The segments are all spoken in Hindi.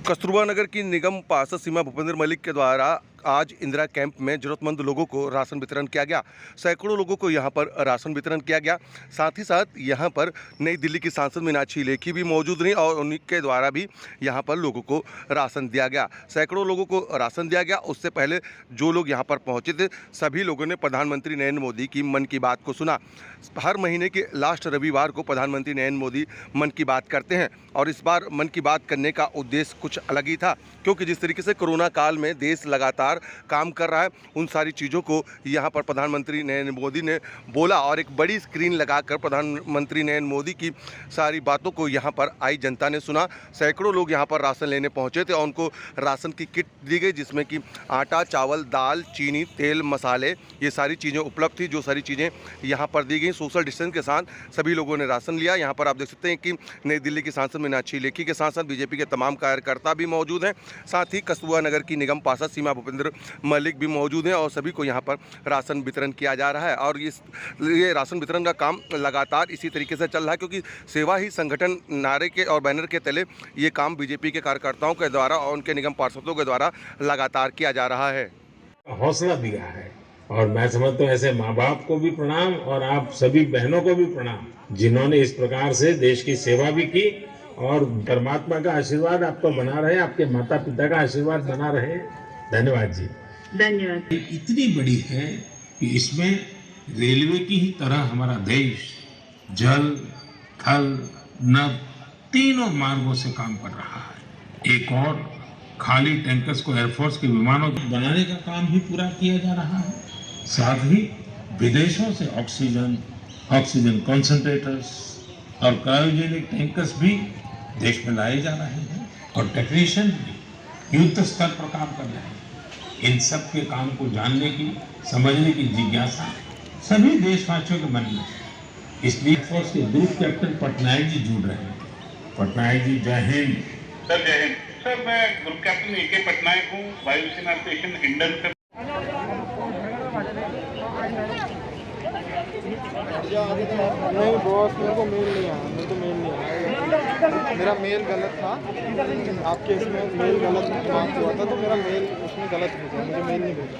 कस्तूरबा नगर की निगम पार्षद सीमा भूपेंद्र मलिक के द्वारा आज इंदिरा कैंप में जरूरतमंद लोगों को राशन वितरण किया गया। सैकड़ों लोगों को यहां पर राशन वितरण किया गया। साथ ही साथ यहां पर नई दिल्ली की सांसद मीनाक्षी लेखी भी मौजूद रहीं और उन्हीं के द्वारा भी यहां पर लोगों को राशन दिया गया। सैकड़ों लोगों को राशन दिया गया। उससे पहले जो लोग यहां पर पहुंचे थे सभी लोगों ने प्रधानमंत्री नरेंद्र मोदी की मन की बात को सुना। हर महीने के लास्ट रविवार को प्रधानमंत्री नरेंद्र मोदी मन की बात करते हैं और इस बार मन की बात करने का उद्देश्य कुछ अलग ही था, क्योंकि जिस तरीके से कोरोना काल में देश लगातार काम कर रहा है, उन सारी चीज़ों को यहाँ पर प्रधानमंत्री नरेंद्र मोदी ने बोला और एक बड़ी स्क्रीन लगाकर प्रधानमंत्री नरेंद्र मोदी की सारी बातों को यहाँ पर आई जनता ने सुना। सैकड़ों लोग यहाँ पर राशन लेने पहुँचे थे और उनको राशन की किट दी गई, जिसमें कि आटा, चावल, दाल, चीनी, तेल, मसाले, ये सारी चीज़ें उपलब्ध थी। जो सारी चीज़ें यहाँ पर दी गई सोशल डिस्टेंस के साथ सभी लोगों ने राशन लिया। यहाँ पर आप देख सकते हैं कि नई दिल्ली की सांसद मीनाक्षी लेखी के साथ साथ बीजेपी के तमाम कार्यकर्ता भी मौजूद हैं। साथ ही कस्तूरबा नगर की निगम पार्षद सीमा भूपेंद्र मलिक भी मौजूद हैं और सभी को यहाँ पर राशन वितरण किया जा रहा है। और ये राशन वितरण का काम लगातार इसी तरीके से चल रहा है, क्योंकि सेवा ही संगठन नारे के और बैनर के तले ये काम बीजेपी के कार्यकर्ताओं के द्वारा और उनके निगम पार्षदों के द्वारा लगातार किया जा रहा है। हौसला दिया है और मैं समझता हूँ ऐसे माँ बाप को भी प्रणाम और आप सभी बहनों को भी प्रणाम, जिन्होंने इस प्रकार से देश की सेवा भी की और परमात्मा का आशीर्वाद आप पर बना रहे, आपके माता पिता का आशीर्वाद बना रहे। धन्यवाद जी। धन्यवाद। इतनी बड़ी है कि इसमें रेलवे की ही तरह हमारा देश जल, थल, नभ तीनों मार्गों से काम कर रहा है। एक और खाली टैंकर्स को एयरफोर्स के विमानों बनाने का काम भी पूरा किया जा रहा है। साथ ही विदेशों से ऑक्सीजन कॉन्सेंट्रेटर्स और क्रायोजेनिक टैंकर्स भी देश में लाए जा रहे हैं और टेक्नीशियन भी युद्ध स्तर पर काम कर रहे हैं। इन सब के काम को जानने की, समझने की जिज्ञासा सभी देशवासियों के मन में है। इसलिए फोर्स के ग्रुप कैप्टन पटनायक जी जुड़ रहे हैं। पटनायक जी जय हिंद। सर जय हिंद। सर मैं ग्रुप कैप्टन ए.के. पटनायक हूँ, वायुसेना स्टेशन हिंडन से। नहीं बॉस, मेरे को मेल नहीं आया, मेरा मेल गलत था। आपके इसमें मेल गलत मार्क हुआ था तो मेरा मेल उसमें गलत भेजा, मुझे मेल नहीं भेजा।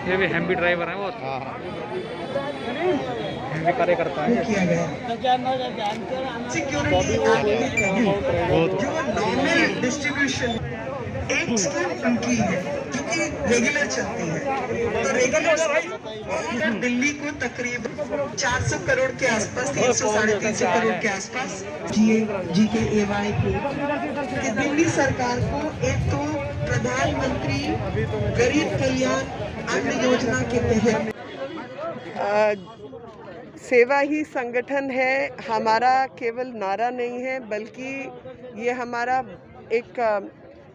ये भी हम भी ड्राइवर हैं वो। हाँ हम भी कार्यकर्ता है। डिस्ट्रीब्यूशन एक स्कीम उनकी है क्योंकि रेगुलर चलती है, तो रेगुलर दिल्ली को तकरीबन 400 करोड़ के आसपास, 300 साढ़े 300 करोड़ के आसपास GKAY को दिल्ली सरकार को एक तो प्रधानमंत्री गरीब कल्याण अन्न योजना के तहत सेवा ही संगठन है। हमारा केवल नारा नहीं है, बल्कि ये हमारा एक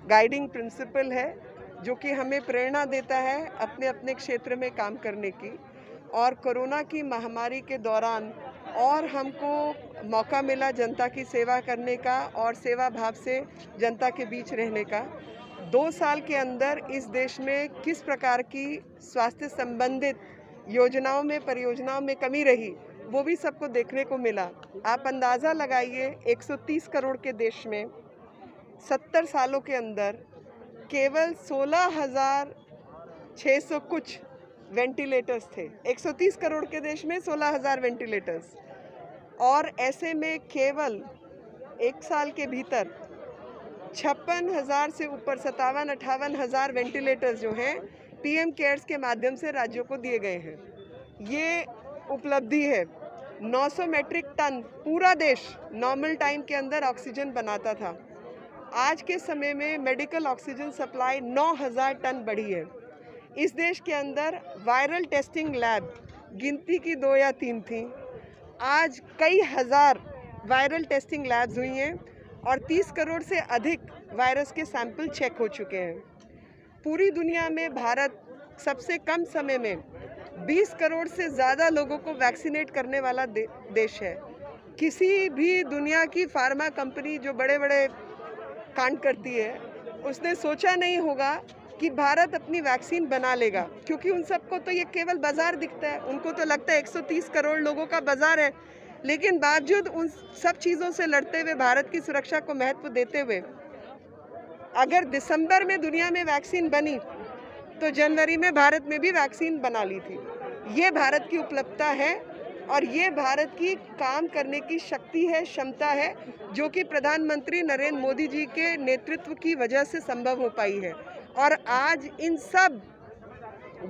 गाइडिंग प्रिंसिपल है जो कि हमें प्रेरणा देता है अपने अपने क्षेत्र में काम करने की। और कोरोना की महामारी के दौरान और हमको मौका मिला जनता की सेवा करने का और सेवा भाव से जनता के बीच रहने का। 2 साल के अंदर इस देश में किस प्रकार की स्वास्थ्य संबंधित योजनाओं में, परियोजनाओं में कमी रही, वो भी सबको देखने को मिला। आप अंदाज़ा लगाइए, 130 करोड़ के देश में 70 सालों के अंदर केवल 16,600 कुछ वेंटिलेटर्स थे। 130 करोड़ के देश में 16,000 वेंटिलेटर्स, और ऐसे में केवल 1 साल के भीतर 56,000 से ऊपर 57-58,000 वेंटिलेटर्स जो हैं PM केयर्स के माध्यम से राज्यों को दिए गए हैं। ये उपलब्धि है। 900 मेट्रिक टन पूरा देश नॉर्मल टाइम के अंदर ऑक्सीजन बनाता था। आज के समय में मेडिकल ऑक्सीजन सप्लाई 9,000 टन बढ़ी है। इस देश के अंदर वायरल टेस्टिंग लैब गिनती की 2 या 3 थी, आज कई हज़ार वायरल टेस्टिंग लैब्स हुई हैं और 30 करोड़ से अधिक वायरस के सैंपल चेक हो चुके हैं। पूरी दुनिया में भारत सबसे कम समय में 20 करोड़ से ज़्यादा लोगों को वैक्सीनेट करने वाला देश है। किसी भी दुनिया की फार्मा कंपनी जो बड़े बड़े कांड करती है, उसने सोचा नहीं होगा कि भारत अपनी वैक्सीन बना लेगा, क्योंकि उन सबको तो ये केवल बाज़ार दिखता है। उनको तो लगता है 130 करोड़ लोगों का बाज़ार है, लेकिन बावजूद उन सब चीज़ों से लड़ते हुए, भारत की सुरक्षा को महत्व देते हुए, अगर दिसंबर में दुनिया में वैक्सीन बनी तो जनवरी में भारत में भी वैक्सीन बना ली थी। ये भारत की उपलब्धता है और ये भारत की काम करने की शक्ति है, क्षमता है, जो कि प्रधानमंत्री नरेंद्र मोदी जी के नेतृत्व की वजह से संभव हो पाई है। और आज इन सब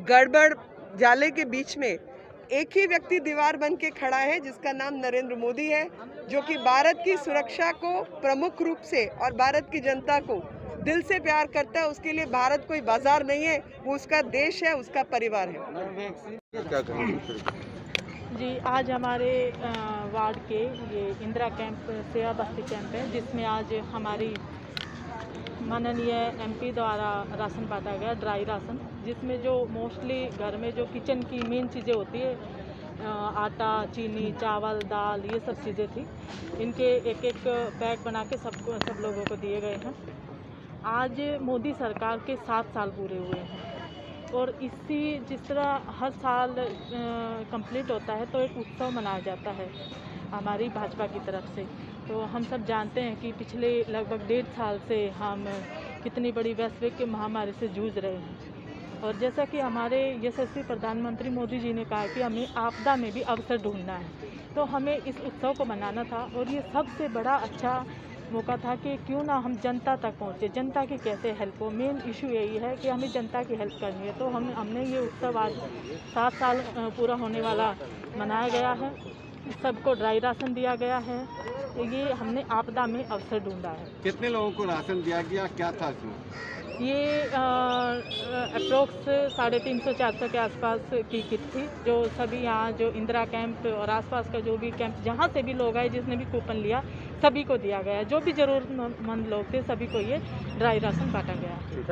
गड़बड़ जाले के बीच में एक ही व्यक्ति दीवार बन के खड़ा है, जिसका नाम नरेंद्र मोदी है, जो कि भारत की सुरक्षा को प्रमुख रूप से और भारत की जनता को दिल से प्यार करता है। उसके लिए भारत कोई बाजार नहीं है, वो उसका देश है, उसका परिवार है। क्या कहेंगे? जी, आज हमारे वार्ड के ये इंदिरा कैंप सेवा बस्ती कैंप है, जिसमें आज हमारी माननीय एमपी द्वारा राशन बांटा गया, ड्राई राशन, जिसमें जो मोस्टली घर में जो किचन की मेन चीज़ें होती है, आटा, चीनी, चावल, दाल, ये सब चीज़ें थी, इनके एक एक पैक बना के सब लोगों को दिए गए हैं। आज मोदी सरकार के 7 साल पूरे हुए हैं और इसी जिस तरह हर साल कंप्लीट होता है तो एक उत्सव मनाया जाता है हमारी भाजपा की तरफ से। तो हम सब जानते हैं कि पिछले लगभग 1.5 साल से हम कितनी बड़ी वैश्विक महामारी से जूझ रहे हैं और जैसा कि हमारे यशस्वी प्रधानमंत्री मोदी जी ने कहा कि हमें आपदा में भी अवसर ढूंढना है, तो हमें इस उत्सव को मनाना था और ये सबसे बड़ा अच्छा मौका था कि क्यों ना हम जनता तक पहुँचे, जनता की कैसे हेल्प हो। मेन इशू यही है कि हमें जनता की हेल्प करनी है, तो हमने ये उत्सव आज 7 साल पूरा होने वाला मनाया गया है। सबको ड्राई राशन दिया गया है, तो ये हमने आपदा में अवसर ढूंढा है। कितने लोगों को राशन दिया गया, क्या था इसमें? ये अप्रोक्स 350-400 के आसपास की किट थी, जो सभी यहाँ जो इंदिरा कैंप और आसपास का जो भी कैंप जहाँ से भी लोग आए, जिसने भी कूपन लिया, सभी को दिया गया। जो भी ज़रूरतमंद लोग थे, सभी को ये ड्राई राशन बांटा गया।